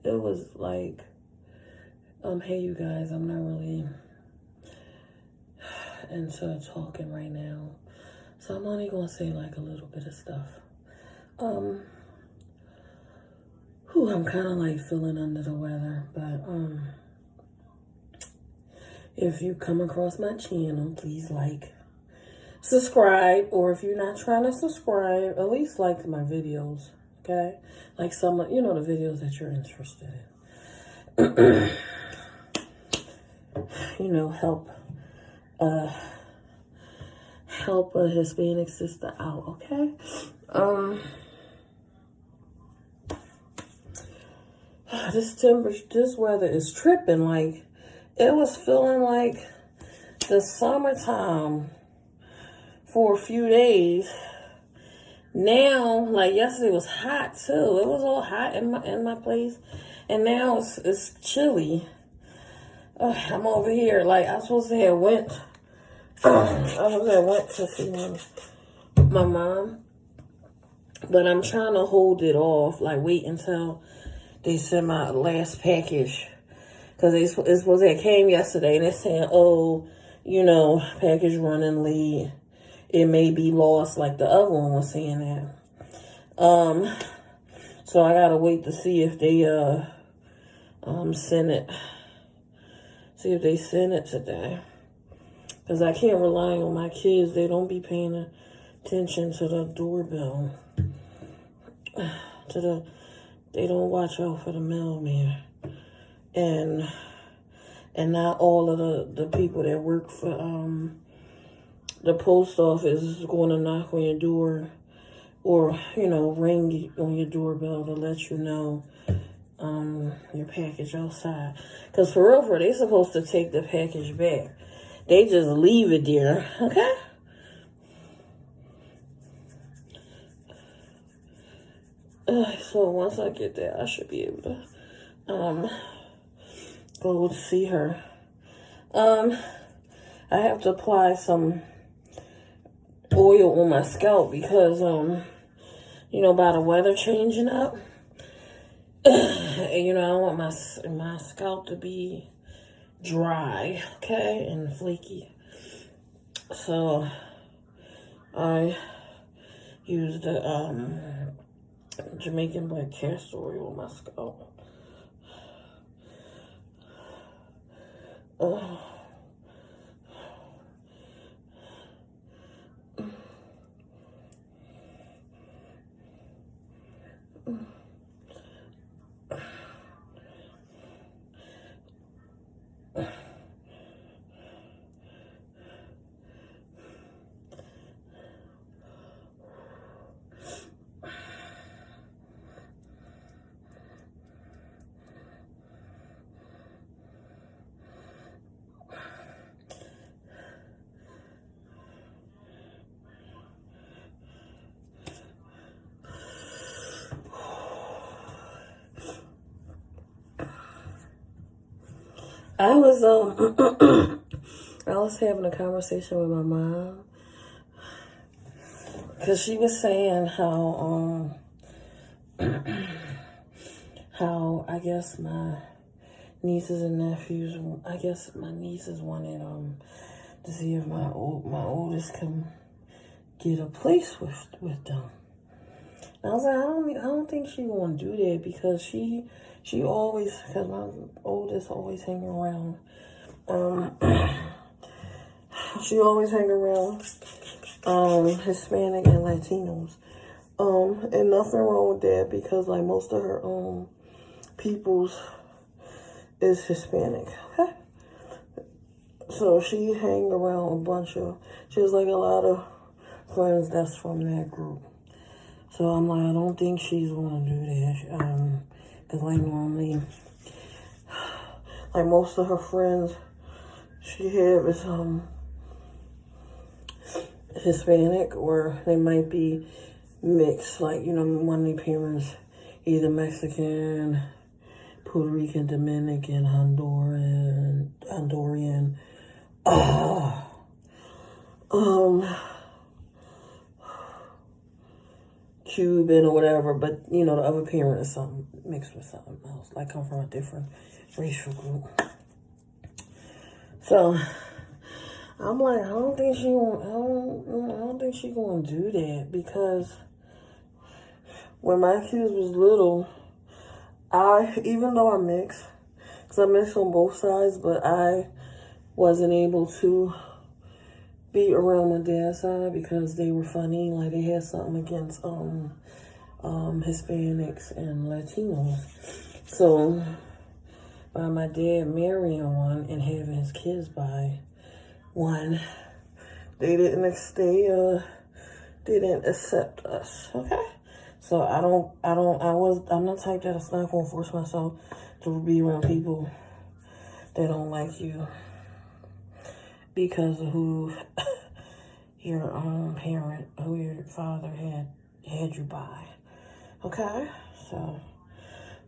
It was like, hey you guys, I'm not really into talking right now, so I'm only gonna say like a little bit of stuff. I'm kind of like feeling under the weather, but if you come across my channel, please like, subscribe, or if you're not trying to subscribe, at least like my videos, okay? Like some, you know, the videos that you're interested in. You know, help a Hispanic sister out, okay? This weather is tripping. Like, it was feeling like the summertime for a few days. Now, like yesterday was hot too. It was all hot in my place, and now it's chilly. I'm over here like I was supposed to have went. I went to see my mom, but I'm trying to hold it off. Like wait until they send my last package, because it's supposed to have came yesterday, and they're saying, oh, you know, package running late. It may be lost, like the other one was saying that. So I gotta wait to see if they send it. See if they send it today. Because I can't rely on my kids. They don't be paying attention to the doorbell. They don't watch out for the mailman. And and not all of the people that work for the post office is going to knock on your door or, you know, ring on your doorbell to let you know your package outside. Because for real, they supposed to take the package back. They just leave it there, okay? So once I get there, I should be able to go see her. I have to apply some oil on my scalp because you know, by the weather changing up, you know, I want my scalp to be dry, okay, and flaky. So I use the Jamaican black castor oil on my scalp. I was I was having a conversation with my mom because she was saying how I guess my nieces and nephews, I guess my nieces wanted to see if my oldest can get a place with them. And I was like, I don't think she gonna do that because she always, because my oldest always hang around. She always hang around Hispanic and Latinos. And nothing wrong with that because like most of her peoples is Hispanic. Okay? So she hang around she has like a lot of friends that's from that group. So I'm like, I don't think she's gonna do that. Cause like normally, like most of her friends she have is Hispanic, or they might be mixed. Like, you know, one of their parents either Mexican, Puerto Rican, Dominican, Honduran, Cuban or whatever, but you know the other parent is something mixed with something else, like come from a different racial group. So I'm like, I don't think she gonna do that because when my kids was little, even though I mixed, because I mixed on both sides, but I wasn't able to be around my dad's side because they were funny. Like they had something against Hispanics and Latinos. So by my dad marrying one and having his kids by one, they didn't accept us. Okay. So I'm not the type that's not gonna force myself to be around people that don't like you because of who your parent, who your father had you by. Okay? So,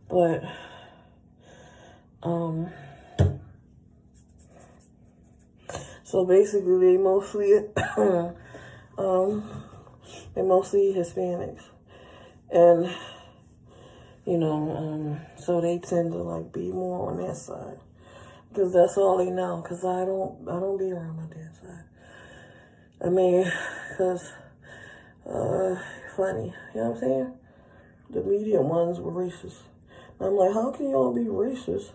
but, so basically they mostly Hispanics. And, you know, so they tend to like be more on that side. Because that's all they know. Because I don't be around my dad's side. I mean, because, funny. You know what I'm saying? The medium ones were racist. I'm like, how can y'all be racist?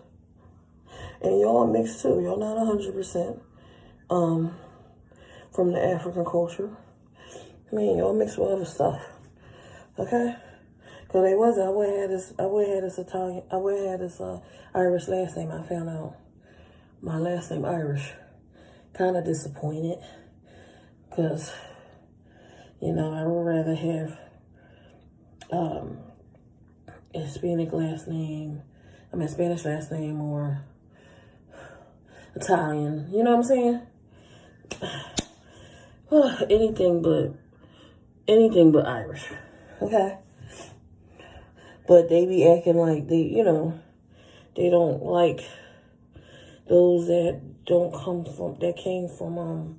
And y'all mixed too. Y'all not 100% from the African culture. I mean, y'all mixed with other stuff. Okay? Because they wasn't. I would have had this Irish last name. I found out my last name Irish. Kind of disappointed because, you know, I would rather have a Hispanic last name, Spanish last name or Italian. You know what I'm saying? anything but Irish. Okay? But they be acting like they, you know, they don't like those that came from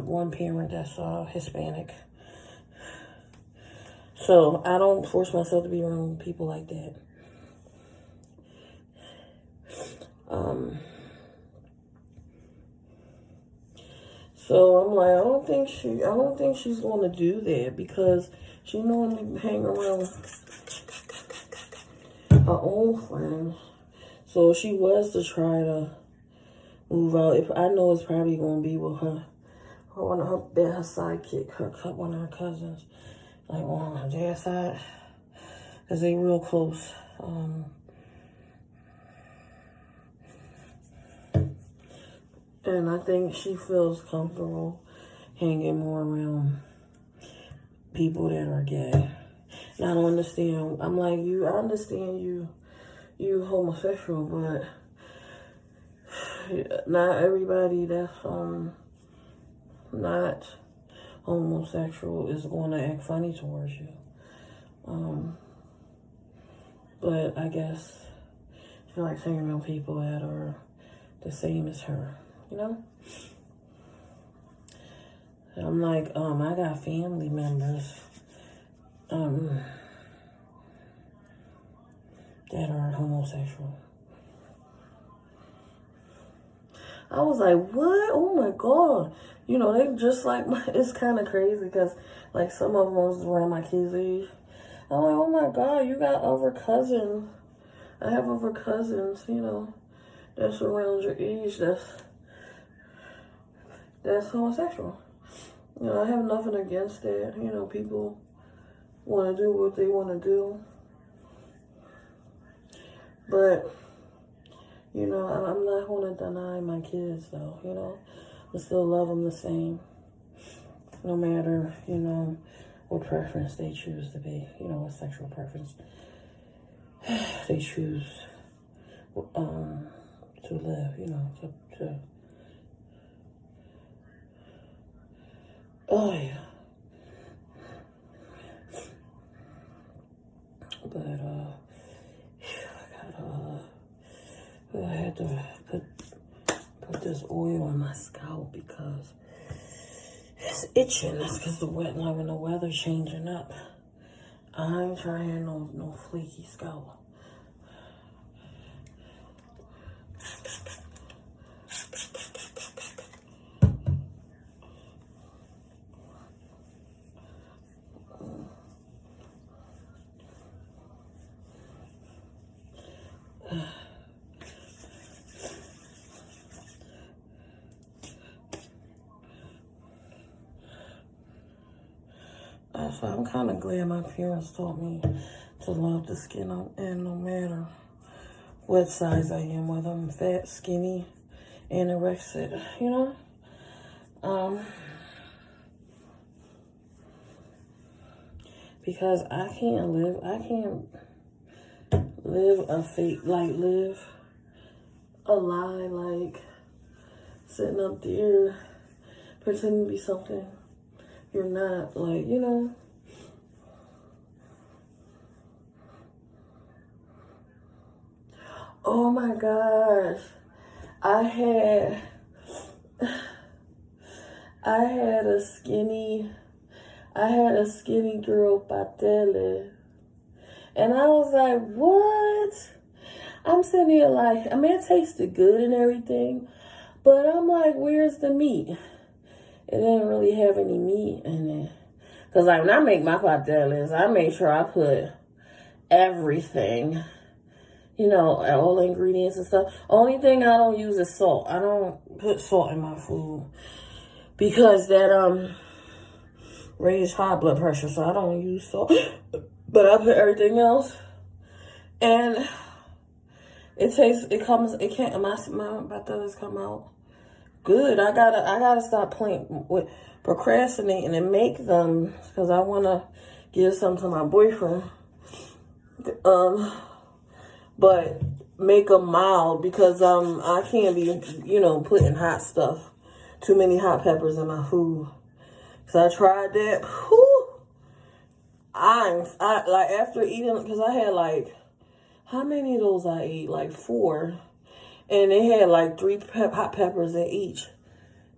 one parent that's Hispanic. So I don't force myself to be around people like that. So I'm like, I don't think she's gonna do that because she normally hang around her own friends. So if she was to try to move out, I know it's probably gonna be with her sidekick, one of her cousins, like on her dad's side, cause they real close. And I think she feels comfortable hanging more around people that are gay. And I don't understand. I'm like, I understand you homosexual, but not everybody that's not homosexual is going to act funny towards you. But I guess she likes hanging around people that are the same as her, you know? And I'm like, I got family members that are homosexual. I was like, what? Oh my God. You know, they just like, it's kind of crazy because like some of them was around my kids' age. I'm like, oh my God, you got other cousins. I have other cousins, you know, that's around your age that's homosexual. You know, I have nothing against that. You know, people want to do what they want to do. But, you know, I'm not going to deny my kids, though, you know. I still love them the same. No matter, you know, what preference they choose to be. You know, what sexual preference they choose to live, you know, to oh, yeah. But, I had to put this oil on my scalp because it's itching. That's because when the weather's changing up. I ain't trying no flaky scalp. So I'm kind of glad my parents taught me to love the skin, and no matter what size I am, whether I'm fat, skinny, anorexic, you know, because I can't live a fake, like live a lie, like sitting up there pretending to be something you're not, like, you know. Oh my gosh. I had a skinny girl patele. And I was like, what? I'm sitting here like, I mean, it tasted good and everything, but I'm like, where's the meat? It didn't really have any meat in it. Because like when I make my pateles, I make sure I put everything, you know, all the ingredients and stuff. Only thing I don't use is salt. I don't put salt in my food because that raises high blood pressure, so I don't use salt. But I put everything else. And It tastes, it can't, my Barthelli's come out good. I gotta stop playing with procrastinating and make them, because I want to give some to my boyfriend. But make them mild, because I can't be, putting hot stuff, too many hot peppers in my food. So I tried that. Whew. I like, after eating, because I had like, how many of those I ate? Like 4. And they had like 3 hot peppers in each.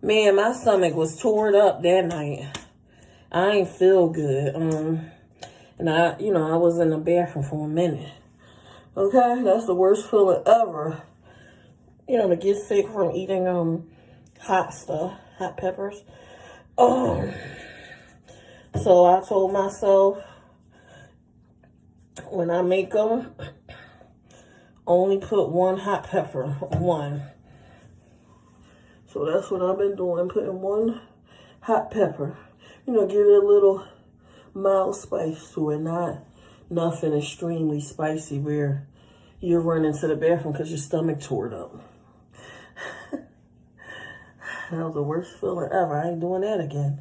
Man, my stomach was torn up that night. I ain't feel good. And I was in the bathroom for a minute. Okay, that's the worst feeling ever. To get sick from eating hot stuff, hot peppers. So I told myself, when I make them, only put 1 hot pepper, 1. So that's what I've been doing, putting 1 hot pepper. Give it a little mild spice to it, not nothing extremely spicy where you're running to the bathroom because your stomach tore up. That was the worst feeling ever. I ain't doing that again.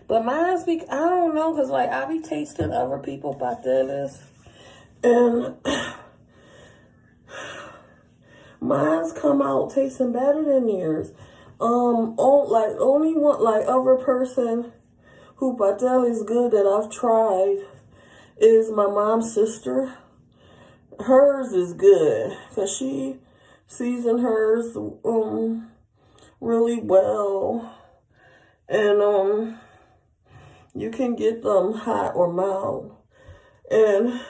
But mine's I don't know, because like I be tasting other people Barthelli's, and mine's come out tasting better than yours. Only one other person who Barthelli's good that I've tried is my mom's sister. Hers is good because she seasoned hers really well, and you can get them hot or mild, and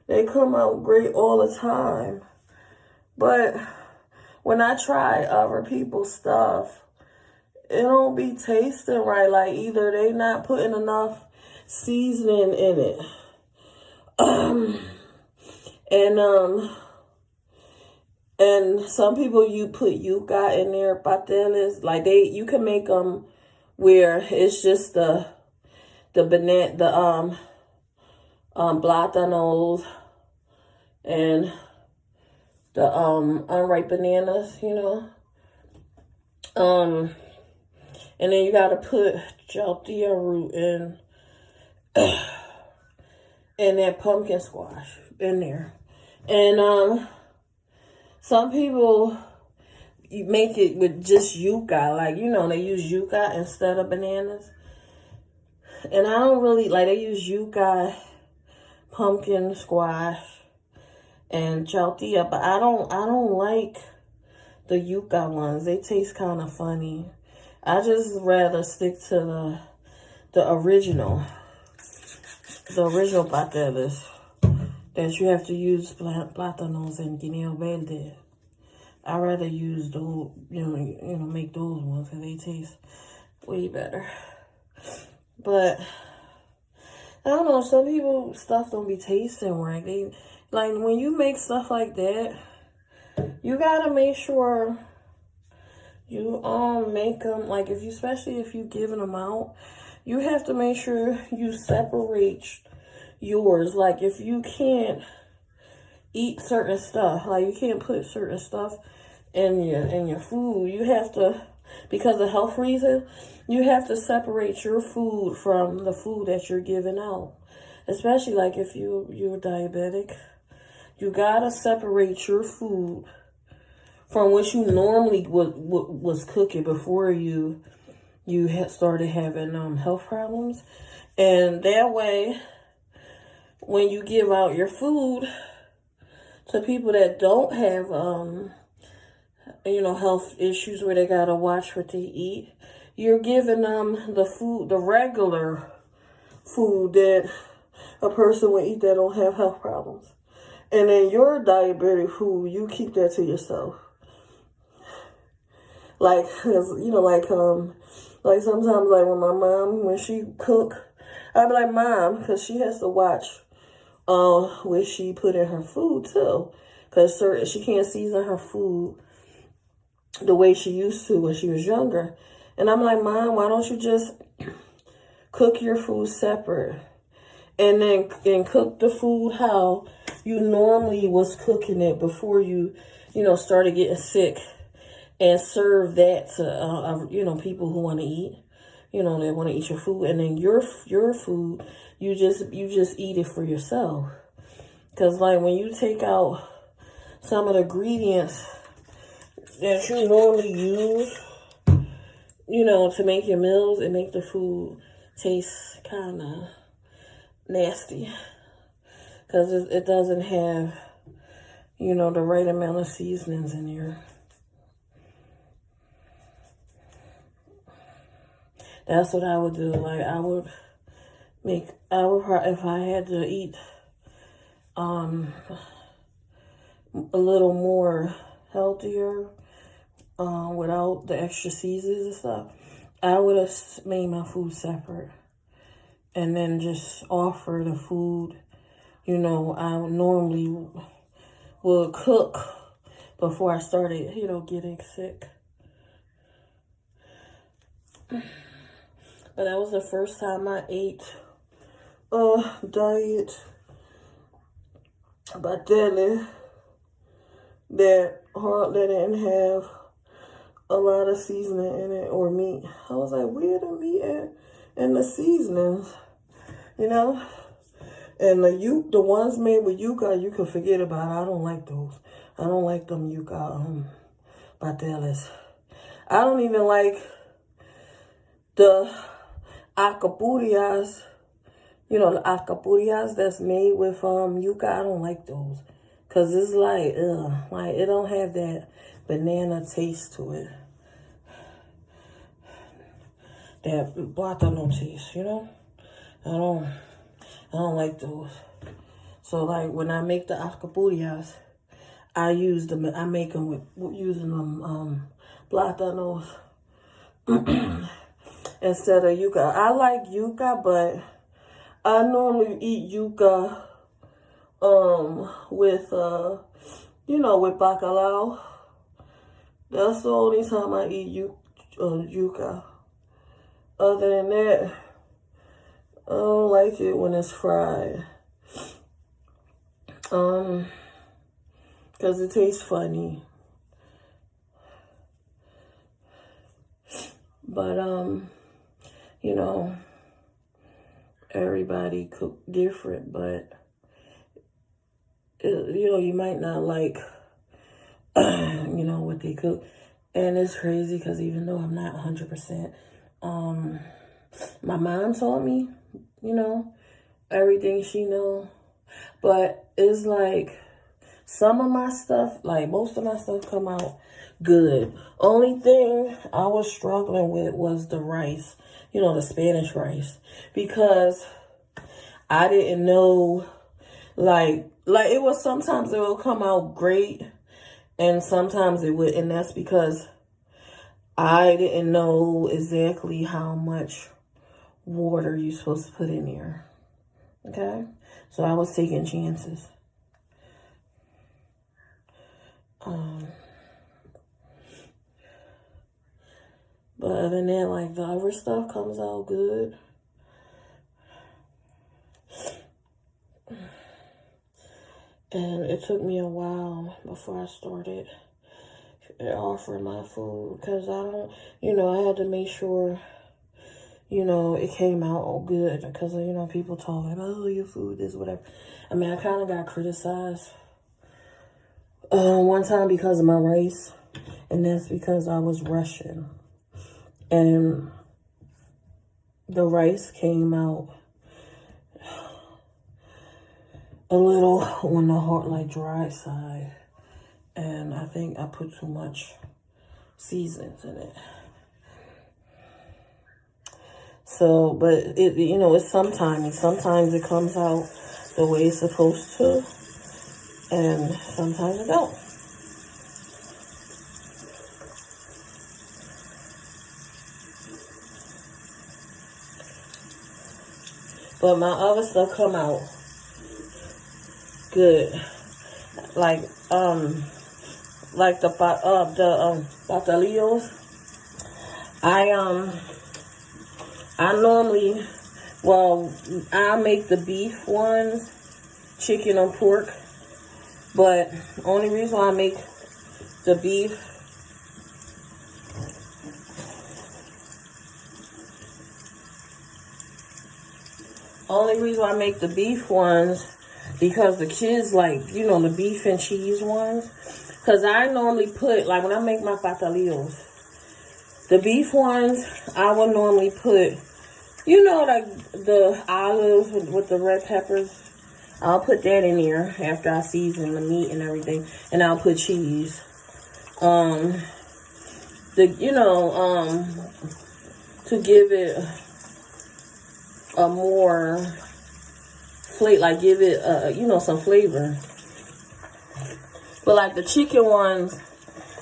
they come out great all the time. But when I try other people's stuff, it don't be tasting right. Like, either they not putting enough seasoning in it. And some people, you put yuca in their Barthelli's. Like, you can make them where it's just the banana, the plátanos and the unripe bananas, and then you gotta put jalapeno root and that pumpkin squash in there. And some people, you make it with just yuca, like, they use yuca instead of bananas. And I don't really like, they use yuca, pumpkin squash, and jalapeno, but I don't like the yuca ones. They taste kind of funny. I just rather stick to the original Barthelli's, that you have to use plátanos and guineo verde. I rather use those, make those ones, because they taste way better. But I don't know, some people stuff don't be tasting right. They, like, when you make stuff like that, you gotta make sure you make them, like, especially if you giving them out, you have to make sure you separate yours. Like, if you can't eat certain stuff, like you can't put certain stuff in your food, you have to, because of health reasons, you have to separate your food from the food that you're giving out. Especially like if you're diabetic, you gotta separate your food from what you normally was cooking before you had started having health problems. And that way, when you give out your food to people that don't have health issues where they gotta watch what they eat, you're giving them the food, the regular food that a person would eat that don't have health problems. And then your diabetic food, you keep that to yourself. Like, like sometimes, like when my mom, when she cook, I'd be like, Mom, because she has to watch what she put in her food too, because she can't season her food the way she used to when she was younger. And I'm like, Mom, why don't you just cook your food separate and then cook the food how you normally was cooking it before you started getting sick, and serve that to people who want to eat. They want to eat your food, and then your food, you just eat it for yourself. Because like when you take out some of the ingredients that you normally use, to make your meals, and make the food taste kind of nasty. Because it doesn't have, the right amount of seasonings in here. That's what I would do. Like if I had to eat a little more healthier, without the extra seasons and stuff, I would have made my food separate, and then just offer the food, I normally would cook before I started, getting sick. But that was the first time I ate diet batele that didn't have a lot of seasoning in it or meat. I was like, where the meat at and the seasonings, And the ones made with yuca, you can forget about it. I don't like those. I don't like them yuca bateles. I don't even like the acapullas, the acapullas that's made with yuca. I don't like those. Because it's like, like it don't have that banana taste to it. That plátano taste, I don't like those. So like when I make the acapullas, I make them using them plátanos instead of yuca. I like yuca, but I normally eat yuca with with bacalao. That's the only time I eat yuca. Other than that, I don't like it when it's fried. Because it tastes funny. But, everybody cook different, but, you might not like, what they cook. And it's crazy because even though I'm not 100%, my mom taught me, everything she know. But it's like some of my stuff, like most of my stuff come out good. Only thing I was struggling with was the rice, the Spanish rice. Because I didn't know, like it was, sometimes it will come out great and sometimes it would. And that's because I didn't know exactly how much water you're supposed to put in there. Okay? So I was taking chances. But other than that, like the other stuff comes out good. And it took me a while before I started offering my food, because I had to make sure, it came out all good, because, people talking, oh, your food is whatever. I mean, I kind of got criticized one time because of my rice, and that's because I was rushing. And the rice came out a little on the hard, like dry side. And I think I put too much seasonings in it. So, but it, it's sometimes it comes out the way it's supposed to, and sometimes it don't. But my other stuff come out good. Like the batalillos. I normally Well, I make the beef ones, chicken or pork. But only reason why I make the beef, ones, because the kids like, you know, the beef and cheese ones. Because I normally put, like when I make my patalillos, the beef ones, I will normally put, you know, like the olives with the red peppers. I'll put that in there after I season the meat and everything. And I'll put cheese. To give it a more flavor, like give it, some flavor. But like the chicken ones,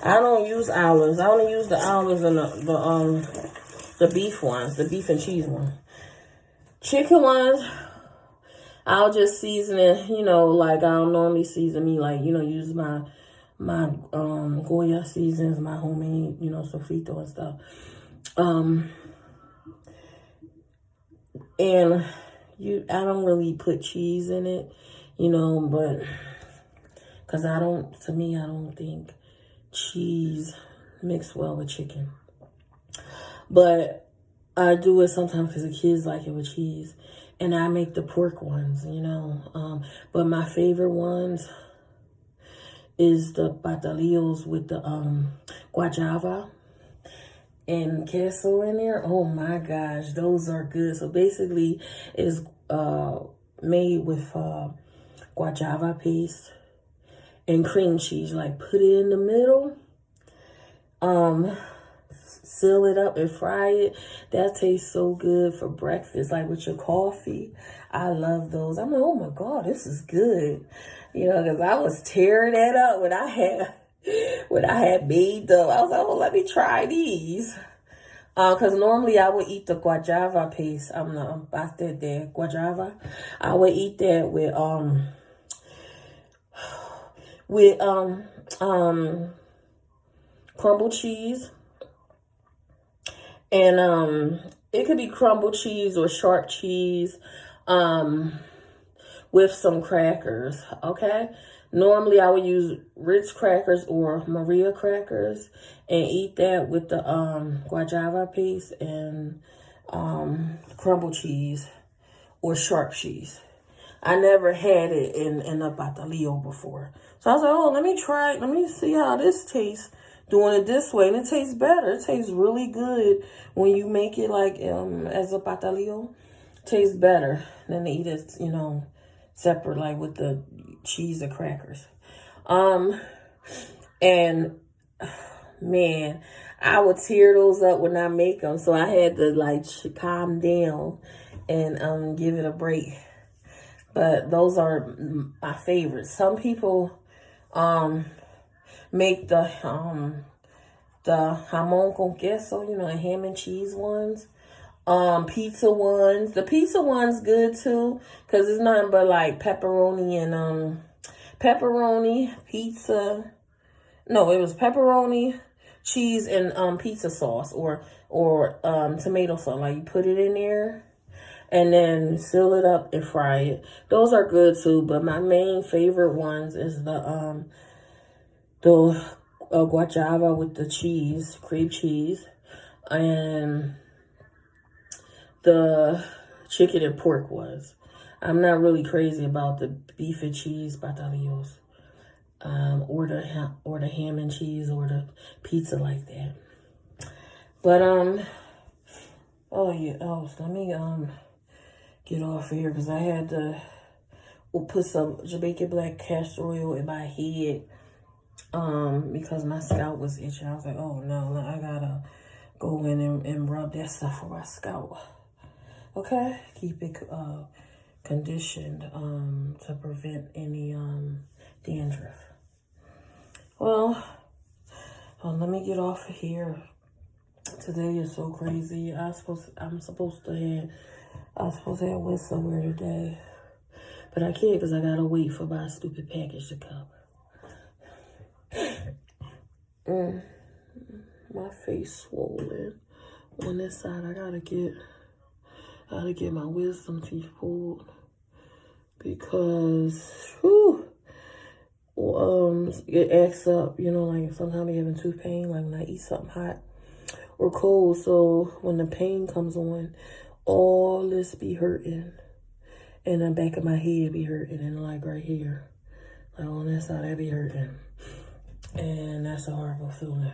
I don't use olives. I only use the olives and the beef ones, the beef and cheese ones. Chicken ones, I'll just season it, like I'll normally season me, like, use my Goya seasons, my homemade, sofrito and stuff. And I don't really put cheese in it, but because I don't think cheese mix well with chicken. But I do it sometimes because the kids like it with cheese. And I make the pork ones, but my favorite ones is the patalillos with the guajava and queso in there. Oh my gosh, those are good. So basically, it's made with guajava paste and cream cheese. Like put it in the middle, seal it up and fry it. That tastes so good for breakfast, like with your coffee. I love those. I'm like, oh my God, this is good. Because I was tearing that up when I had made them. I was like, oh, let me try these. Because normally I would eat the guajava paste. Guajava. I would eat that with crumbled cheese. And it could be crumbled cheese or sharp cheese with some crackers, okay? Normally, I would use Ritz crackers or Maria crackers and eat that with the guajava paste and crumbled cheese or sharp cheese. I never had it in a patalillo before. So I was like, oh, let me try it. Let me see how this tastes doing it this way. And it tastes better. It tastes really good when you make it like as a patalillo. It tastes better than to eat it, separate, like with the cheese and crackers. And man, I would tear those up when I make them. So I had to like calm down and give it a break. But those are my favorites. Some people make the jamon con queso, the ham and cheese ones. Pizza ones. The pizza one's good too, because it's nothing but like pepperoni and pepperoni, pizza. No, it was pepperoni, cheese, and pizza sauce or tomato sauce. Like you put it in there and then seal it up and fry it. Those are good too, but my main favorite ones is the guajava with the cheese, cream cheese, and the chicken and pork ones. I'm not really crazy about the beef and cheese patalillos, or the ham and cheese or the pizza like that. But let me get off of here because I had to put some Jamaican black castor oil in my head because my scalp was itching. I was like, oh no, I gotta go in and rub that stuff for my scalp. Okay, keep it conditioned to prevent any dandruff. Well, let me get off of here. Today is so crazy. I was supposed to have went somewhere today, but I can't because I gotta wait for my stupid package to come. My face swollen on this side. I how to get my wisdom teeth pulled. Because, whew, it acts up, you know, like sometimes I'm having tooth pain, like when I eat something hot or cold. So when the pain comes on, all this be hurting. And the back of my head be hurting, and like right here. Like on this side, that be hurting. And that's a horrible feeling.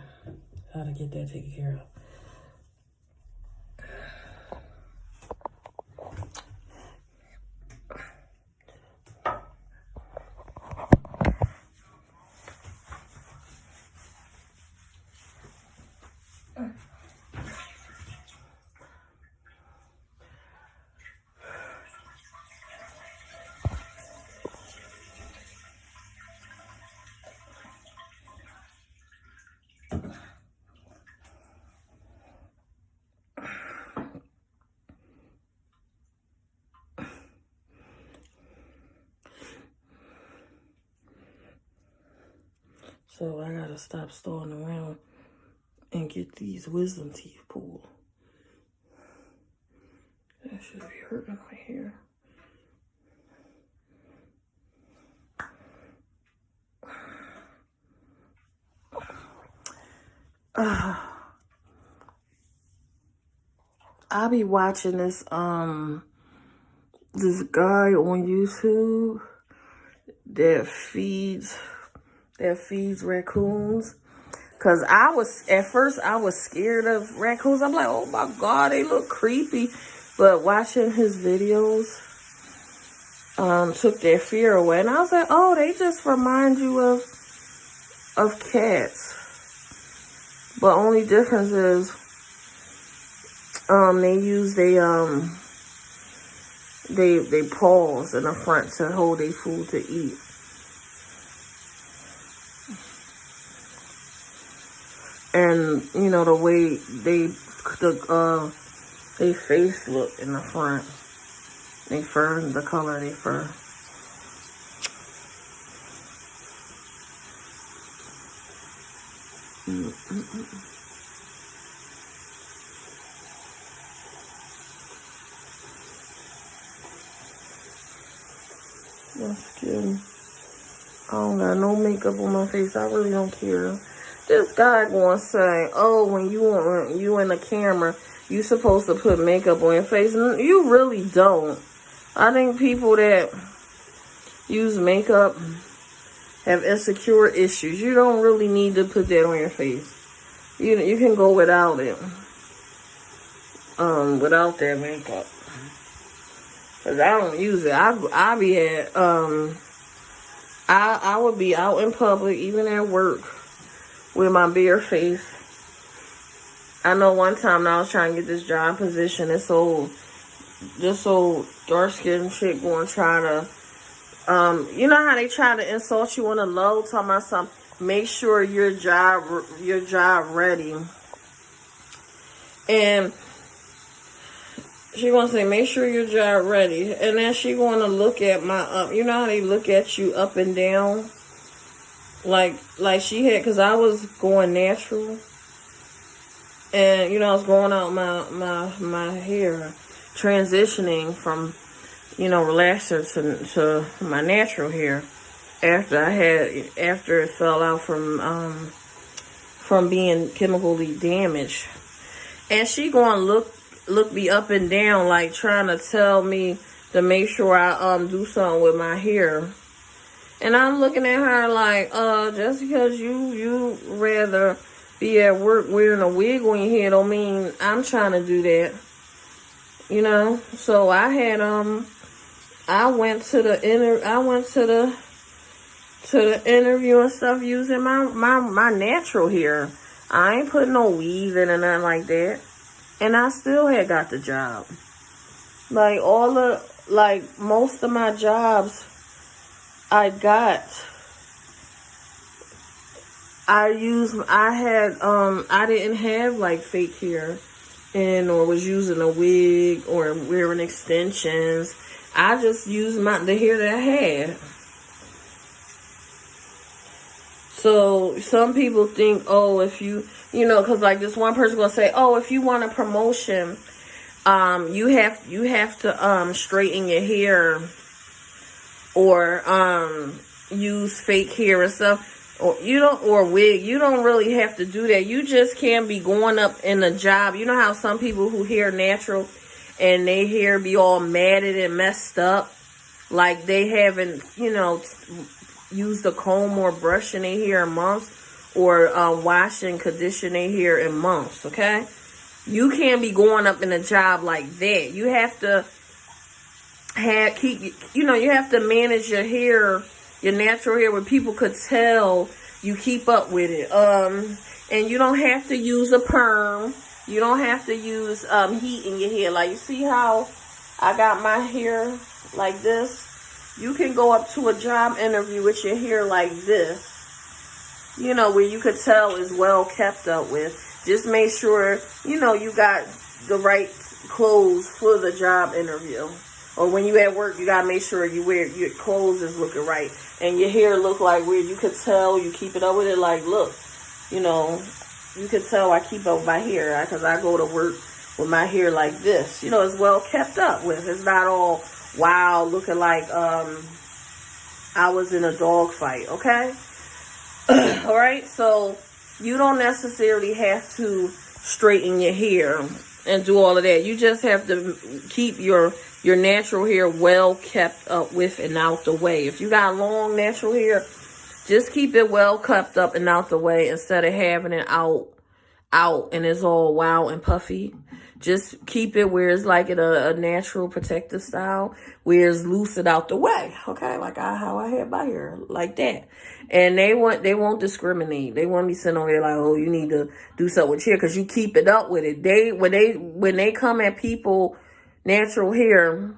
How to get that taken care of. So I gotta stop stalling around and get these wisdom teeth pulled. That should be hurting right here. I be watching this this guy on YouTube that feeds raccoons. Cause at first I was scared of raccoons. I'm like, oh my God, they look creepy. But watching his videos took that fear away. And I was like, oh, they just remind you of cats. But only difference is they use they paws in the front to hold their food to eat. And you know the way they face look in the front, they fur, the color of their fur. My skin. I don't got no makeup on my face. I really don't care. This guy gonna say, oh, when you in the camera, you supposed to put makeup on your face. You really don't. I think people that use makeup have insecure issues. You don't really need to put that on your face. You can go without it. Without that makeup. Cause I don't use it. I be at I would be out in public, even at work, with my bare face. I know one time I was trying to get this job position. This old dark-skinned chick going to try to, you know how they try to insult you on the low, talking about something. Make sure your job ready. And she gonna say, make sure your job ready. And then she gonna look at my you know how they look at you up and down, like she had, cause I was going natural, and you know I was growing out my hair, transitioning from, you know, relaxer to my natural hair after it fell out from being chemically damaged. And she gonna look me up and down, like trying to tell me to make sure I do something with my hair. And I'm looking at her like, just because you rather be at work wearing a wig on your head don't mean I'm trying to do that. You know? So I had I went to the interview and stuff using my natural hair. I ain't putting no weave in or nothing like that. And I still had got the job. Like most of my jobs I got, I didn't have like fake hair or was using a wig or wearing extensions. I just used the hair that I had. So some people think, oh, if you know, because like this one person going to say, oh, if you want a promotion, you have to straighten your hair or use fake hair and stuff. Or wig. You don't really have to do that. You just can't be going up in a job. You know how some people who hair natural and their hair be all matted and messed up, like they haven't, used a comb or brush in their hair in months, or wash and condition their hair in months. Okay, you can't be going up in a job like that. You have to you have to manage your hair, your natural hair, where people could tell you keep up with it. And you don't have to use a perm. You don't have to use heat in your hair. Like, you see how I got my hair like this? You can go up to a job interview with your hair like this, where you could tell is well kept up with. Just make sure, you got the right clothes for the job interview. Or when you at work, you got to make sure you wear your clothes is looking right. And your hair look like where you could tell you keep it up with it. Like, look, you could tell I keep up with my hair. Because I go to work with my hair like this. It's well kept up with. It's not all wild looking like I was in a dog fight, okay? All right, so you don't necessarily have to straighten your hair and do all of that. You just have to keep your natural hair well kept up with and out the way. If you got long natural hair, just keep it well kept up and out the way instead of having it out and it's all wild and puffy. Just keep it where it's like in a natural protective style, where it's loose and out the way. Okay, like how I have my hair, like that. And they won't discriminate. They won't be sitting over there like, oh, you need to do something with your hair because you keep it up with it. When they come at people natural hair,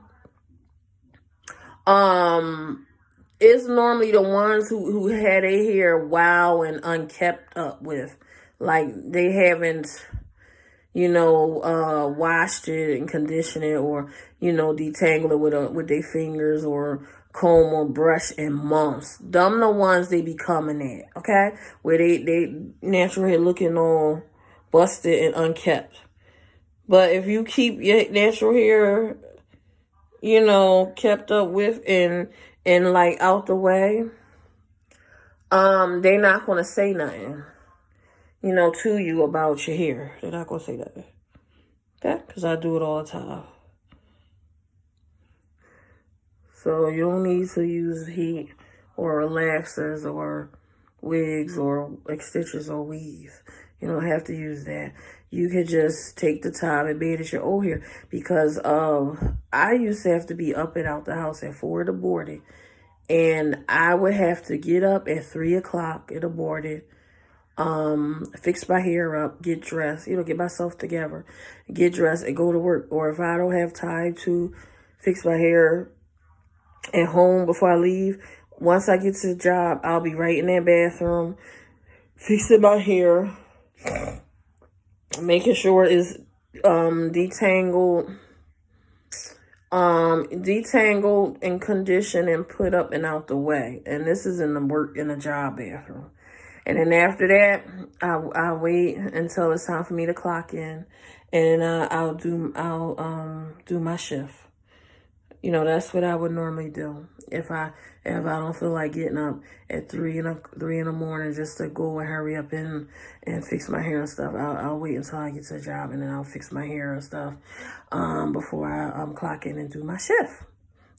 it's normally the ones who had their hair wild and unkept up with, like they haven't washed it and conditioned it, or detangle it with their fingers or comb or brush in months. Them the ones they be coming at, okay, where they natural hair looking all busted and unkept. But if you keep your natural hair, kept up with and like out the way, they're not gonna say nothing, to you about your hair. They're not gonna say that. Okay? Because I do it all the time. So you don't need to use heat or relaxers or wigs or extensions or weave. You don't have to use that. You can just take the time and manage your own hair. Because I used to have to be up and out the house at 4 in the morning. And I would have to get up at 3 o'clock in the morning, fix my hair up, get dressed, get myself together, get dressed and go to work. Or if I don't have time to fix my hair at home before I leave, once I get to the job, I'll be right in that bathroom, fixing my hair, making sure it's detangled and conditioned and put up and out the way. And this is in the job bathroom. And then after that, I'll wait until it's time for me to clock in, and I'll do my shift. That's what I would normally do if I don't feel like getting up at 3 in the morning just to go and hurry up and fix my hair and stuff. I'll wait until I get to the job, and then I'll fix my hair and stuff before I clock in and do my shift.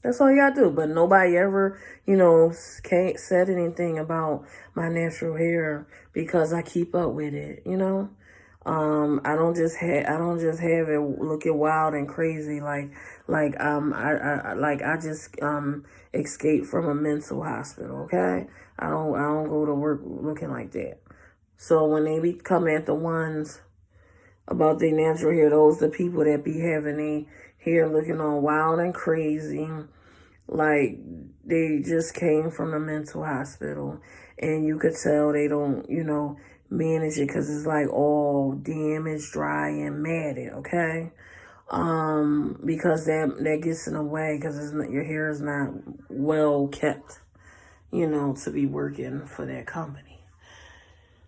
That's all you gotta do. But nobody ever, said anything about my natural hair because I keep up with it. I don't just have it looking wild and crazy I just escaped from a mental hospital. Okay, I don't go to work looking like that. So when they be coming at the ones about their natural hair, those the people that be having their hair looking all wild and crazy, like they just came from a mental hospital, and you could tell they don't, manage it because it's like all damaged, dry, and matted. Okay, because that gets in the way because your hair is not well kept, to be working for that company.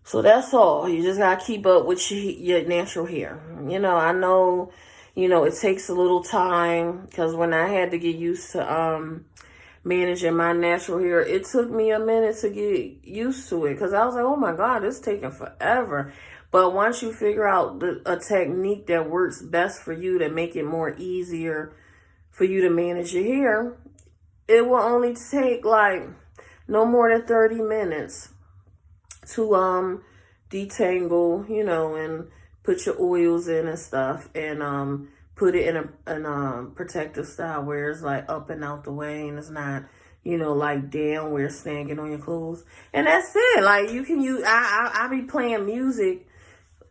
So that's all. You just gotta keep up with your natural hair. I know You know, it takes a little time, because when I had to get used to managing my natural hair, it took me a minute to get used to it, because I was like, oh my God, it's taking forever. But once you figure out a technique that works best for you to make it more easier for you to manage your hair, it will only take like no more than 30 minutes to detangle, you know, and put your oils in and stuff, and put it in a protective style where it's like up and out the way, and it's not, you know, like down where it's snagging on your clothes. And that's it. Like, you can use, I be playing music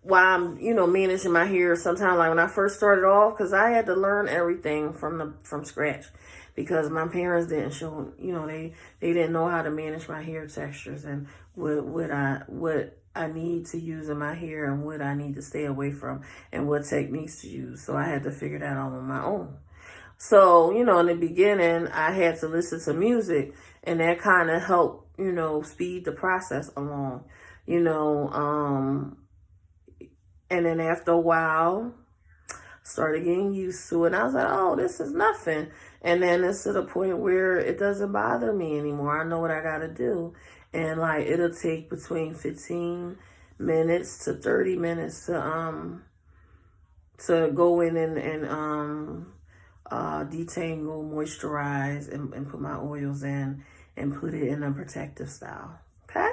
while I'm, you know, managing my hair. Sometimes, like when I first started off, because I had to learn everything from scratch, because my parents didn't show, you know, they didn't know how to manage my hair textures and what I need to use in my hair and what I need to stay away from and what techniques to use. So I had to figure that out on my own. So, you know, in the beginning, I had to listen to music, and that kind of helped, you know, speed the process along, you know, and then after a while, started getting used to it. And I was like, oh, this is nothing. And then it's to the point where it doesn't bother me anymore. I know what I got to do. And like, it'll take between 15 minutes to 30 minutes to go in and detangle, moisturize, and put my oils in and put it in a protective style. Okay?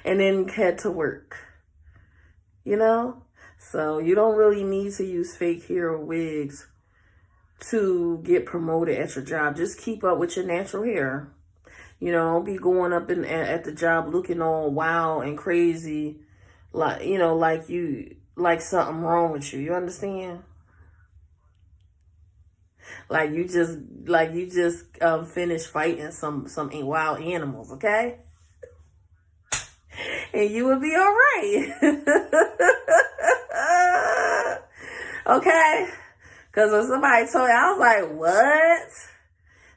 And then head to work. You know? So you don't really need to use fake hair or wigs to get promoted at your job. Just keep up with your natural hair. You know, don't be going up at the job looking all wild and crazy, like, you know, like something wrong with you. You understand? Like you just finished fighting some wild animals, okay? And you would be all right. Okay? Because when somebody told me, I was like, what?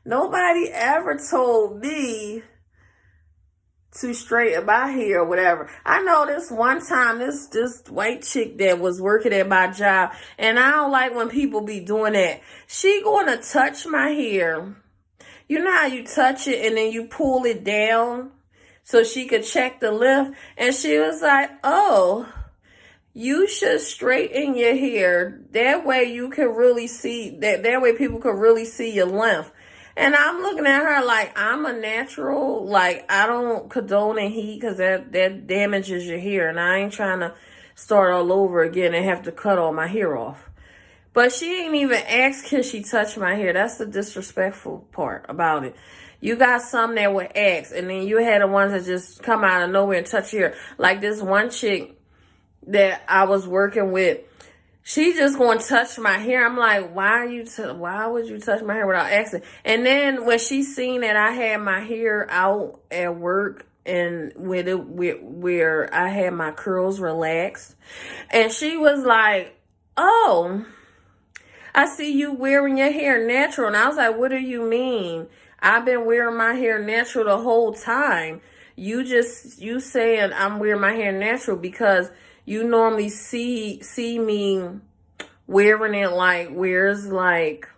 Nobody ever told me to straighten my hair or whatever. I know this one time, this white chick that was working at my job, and I don't like when people be doing that. She going to touch my hair. You know how you touch it and then you pull it down so she could check the length? And she was like, oh, you should straighten your hair. That way you can really see, that way people can really see your length. And I'm looking at her like, I'm a natural, like, I don't condone in heat because that damages your hair. And I ain't trying to start all over again and have to cut all my hair off. But she ain't even asked, can she touch my hair? That's the disrespectful part about it. You got some that would ask, and then you had the ones that just come out of nowhere and touch your hair. Like this one chick that I was working with, she just going to touch my hair. I'm like, why would you touch my hair without asking? And then when she seen that I had my hair out at work and where I had my curls relaxed, and she was like, oh, I see you wearing your hair natural. And I was like, what do you mean? I've been wearing my hair natural the whole time. You saying I'm wearing my hair natural because you normally see me wearing it like where it's like,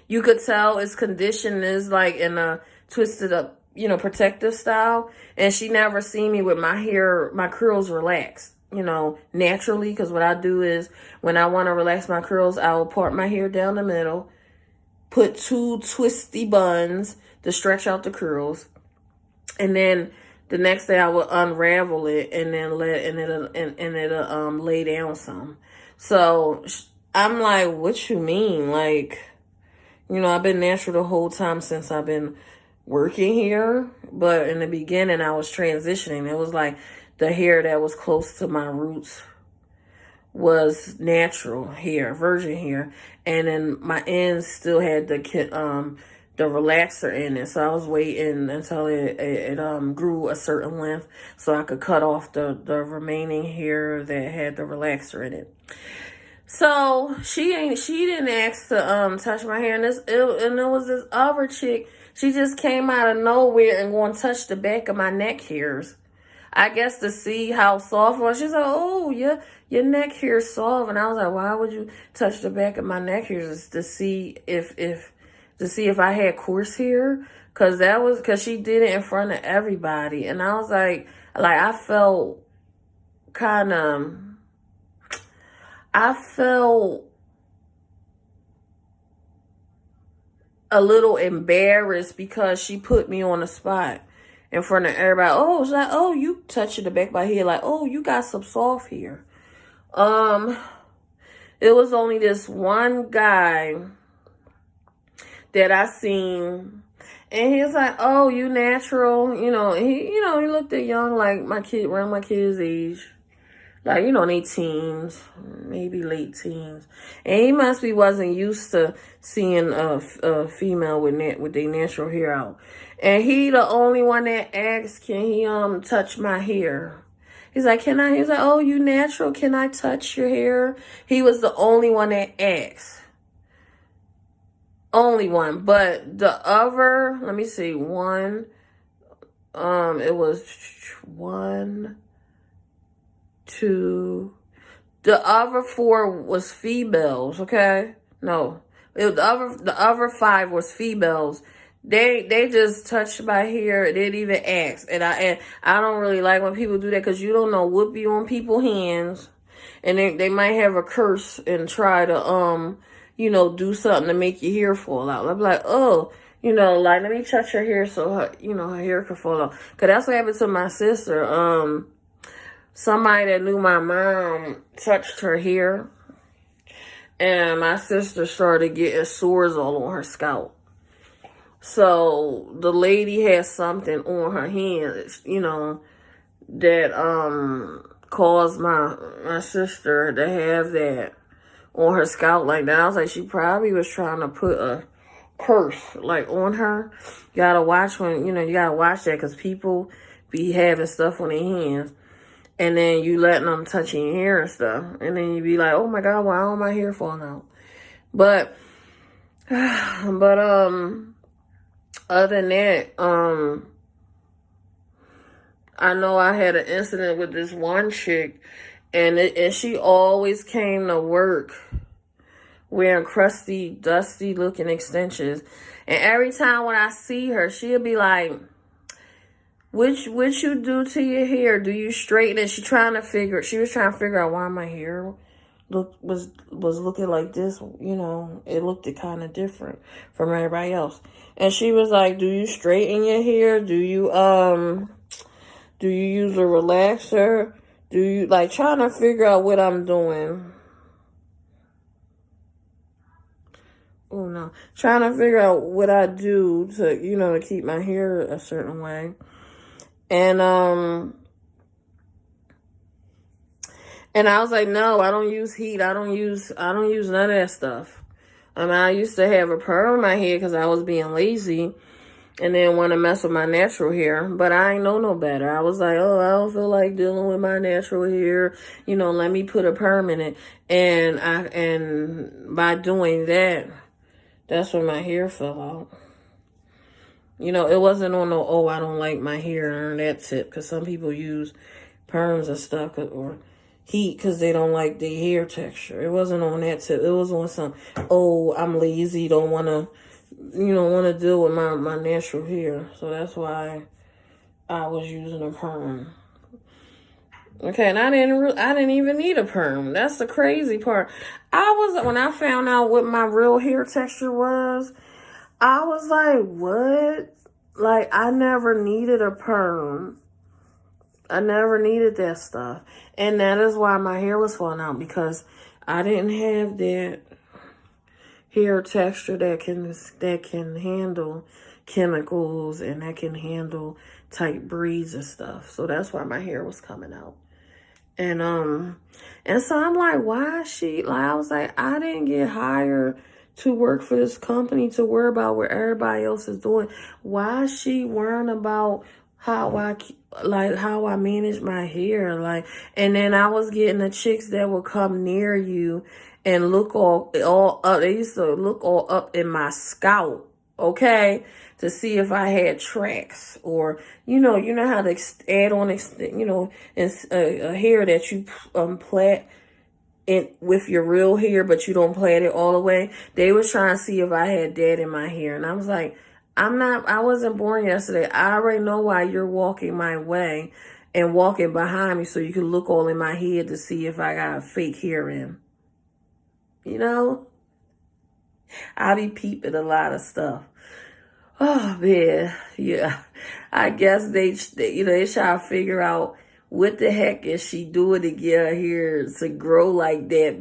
you could tell it's conditioned is like in a twisted up, you know, protective style. And she never seen me with my hair, my curls relaxed, you know, naturally. Because what I do is when I want to relax my curls, I will part my hair down the middle, put 2 twisty buns to stretch out the curls, and then the next day I will unravel it and then it'll lay down some. So I'm like, what you mean? Like, you know, I've been natural the whole time since I've been working here. But in the beginning, I was transitioning. It was like the hair that was close to my roots was natural hair, virgin hair. And then my ends still had the relaxer in it. So I was waiting until it grew a certain length so I could cut off the remaining hair that had the relaxer in it. So she didn't ask to touch my hair, and it was this other chick. She just came out of nowhere and going to touch the back of my neck hairs. I guess to see how soft it was. She's like, oh, your neck hair is soft. And I was like, why would you touch the back of my neck hair? Just to see if I had coarse hair. Cause she did it in front of everybody. And I was like I felt a little embarrassed because she put me on the spot in front of everybody. Oh, it's like, oh, you touching the back of my head. Like, oh, you got some soft hair. It was only this one guy that I seen, and he was like, oh, you natural. He looked at young, like around my kid's age. Like, in their teens, maybe late teens. And he wasn't used to seeing a female with their natural hair out. And he the only one that asked, can he touch my hair? He's like, can I? He's like, oh, you natural? Can I touch your hair? He was the only one that asked. Only one. But the other, let me see, one, it was one, two, the other four was females, okay? No, the other five was females. They just touched my hair. They didn't even ask. And I don't really like when people do that, because you don't know what be on people's hands. And they might have a curse and try to, do something to make your hair fall out. I'll be like, oh, let me touch her hair so her hair can fall out. Because that's what happened to my sister. Somebody that knew my mom touched her hair, and my sister started getting sores all on her scalp. So the lady had something on her hands, that caused my sister to have that on her scalp like that. I was like, she probably was trying to put a curse like on her. You gotta watch that, because people be having stuff on their hands. And then you letting them touch your hair and stuff. And then you be like, oh my God, why all my hair falling out? But other than that, I know I had an incident with this one chick, and she always came to work wearing crusty, dusty looking extensions. And every time when I see her, she'll be like, What you do to your hair? Do you straighten it? She was trying to figure out why my hair was looking like this. It looked kind of different from everybody else. And she was like, do you straighten your hair? Do you use a relaxer? Do you trying to figure out what I'm doing? Oh no. Trying to figure out what I do to, to keep my hair a certain way. And I was like, no, I don't use heat. I don't use none of that stuff. I used to have a perm in my head because I was being lazy and didn't want to mess with my natural hair. But I ain't know no better. I was like, oh, I don't feel like dealing with my natural hair. Let me put a perm in it. And by doing that, that's when my hair fell out. It wasn't on no, oh, I don't like my hair on that tip. Because some people use perms and stuff or heat because they don't like their hair texture. It wasn't on that tip. It was on some, oh, I'm lazy, don't want to, want to deal with my natural hair. So that's why I was using a perm. Okay, and I didn't even need a perm. That's the crazy part. When I found out what my real hair texture was, I was like, what? I never needed a perm. I never needed that stuff. And that is why my hair was falling out, because I didn't have that hair texture that can handle chemicals and that can handle tight braids and stuff. So that's why my hair was coming out. And so I'm like, why is she, I was like, I didn't get hired to work for this company to worry about what everybody else is doing. Why is she worrying about how I manage my hair? And then I was getting the chicks that would come near you and look all up. They used to look all up in my scalp. okay, to see if I had tracks, or you know how to add on, a hair that you plait with your real hair, but you don't plait it all the way. They was trying to see if I had that in my hair, and I was like, I wasn't born yesterday. I already know why you're walking my way and walking behind me, so you can look all in my head to see if I got fake hair in. You know, I be peeping a lot of stuff. Oh man, yeah. I guess they try to figure out what the heck is she doing to get her hair to grow like that.